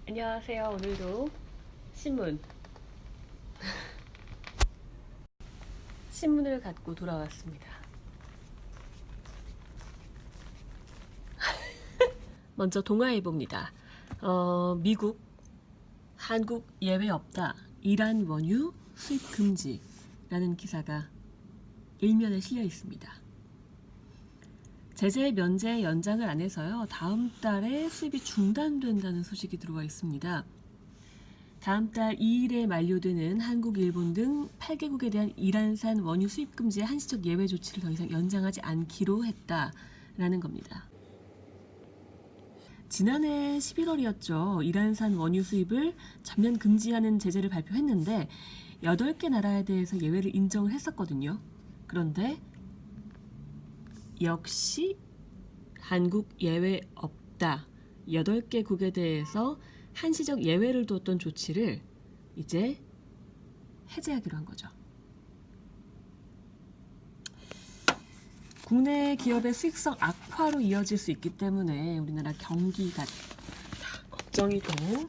안녕하세요. 오늘도 신문을 갖고 돌아왔습니다. 먼저 동아일보입니다. 미국, 한국 예외 없다. 이란 원유 수입 금지라는 기사가 일면에 실려 있습니다. 제재 면제 연장을 안 해서요. 다음 달에 수입이 중단된다는 소식이 들어와 있습니다. 다음 달 2일에 만료되는 한국, 일본 등 8개국에 대한 이란산 원유 수입 금지의 한시적 예외 조치를 더 이상 연장하지 않기로 했다라는 겁니다. 지난해 11월이었죠. 이란산 원유 수입을 전면 금지하는 제재를 발표했는데 8개 나라에 대해서 예외를 인정을 했었거든요. 그런데 역시 한국 예외 없다. 8개국에 대해서 한시적 예외를 두었던 조치를 이제 해제하기로 한 거죠. 국내 기업의 수익성 악화로 이어질 수 있기 때문에 우리나라 경기가 걱정이 되는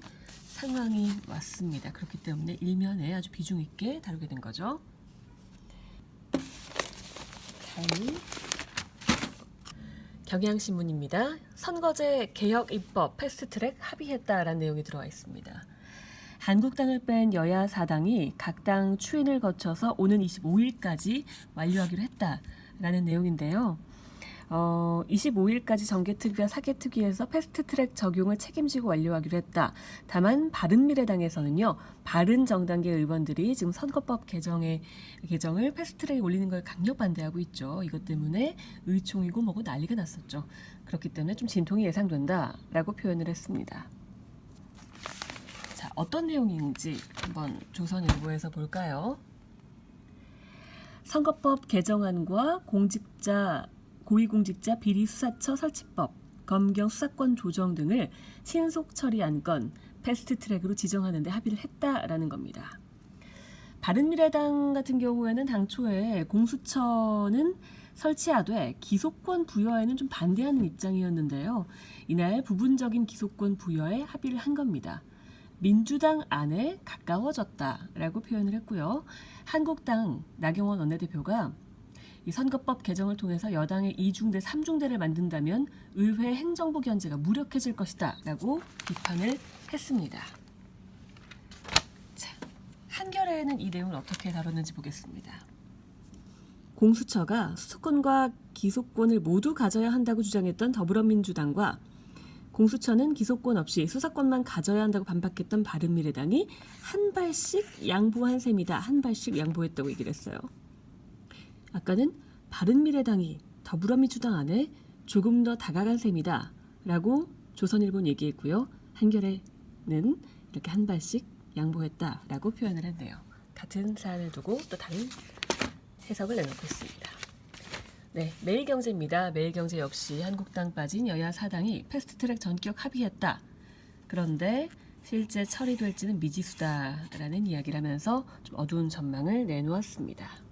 상황이 왔습니다. 그렇기 때문에 일면에 아주 비중 있게 다루게 된 거죠. 다음은 경향신문입니다. 선거제 개혁 입법 패스트트랙 합의했다라는 내용이 들어와 있습니다. 한국당을 뺀 여야 4당이 각 당 추인을 거쳐서 오는 25일까지 완료하기로 했다라는 내용인데요. 25일까지 정개특위와 사개특위에서 패스트트랙 적용을 책임지고 완료하기로 했다. 다만 바른미래당에서는요. 바른정당계 의원들이 지금 선거법 개정을 패스트트랙에 올리는 걸 강력 반대하고 있죠. 이것 때문에 의총이고 뭐고 난리가 났었죠. 그렇기 때문에 좀 진통이 예상된다라고 표현을 했습니다. 자, 어떤 내용인지 한번 조선일보에서 볼까요? 선거법 개정안과 고위공직자 비리수사처 설치법, 검경 수사권 조정 등을 신속 처리 안건 패스트트랙으로 지정하는 데 합의를 했다라는 겁니다. 바른미래당 같은 경우에는 당초에 공수처는 설치하되 기소권 부여에는 좀 반대하는 입장이었는데요. 이날 부분적인 기소권 부여에 합의를 한 겁니다. 민주당 안에 가까워졌다라고 표현을 했고요. 한국당 나경원 원내대표가 이 선거법 개정을 통해서 여당의 2중대, 3중대를 만든다면 의회 행정부 견제가 무력해질 것이다 라고 비판을 했습니다. 자, 한겨레에는 이 내용을 어떻게 다뤘는지 보겠습니다. 공수처가 수사권과 기소권을 모두 가져야 한다고 주장했던 더불어민주당과 공수처는 기소권 없이 수사권만 가져야 한다고 반박했던 바른미래당이 한 발씩 양보한 셈이다. 한 발씩 양보했다고 얘기를 했어요. 아까는 바른미래당이 더불어민주당 안에 조금 더 다가간 셈이다 라고 조선일보는 얘기했고요. 한겨레는 이렇게 한 발씩 양보했다라고 표현을 했네요. 같은 사안을 두고 또 다른 해석을 내놓고 있습니다. 네, 매일경제입니다. 매일경제 역시 한국당 빠진 여야 4당이 패스트트랙 전격 합의했다. 그런데 실제 처리될지는 미지수다라는 이야기를 하면서 좀 어두운 전망을 내놓았습니다.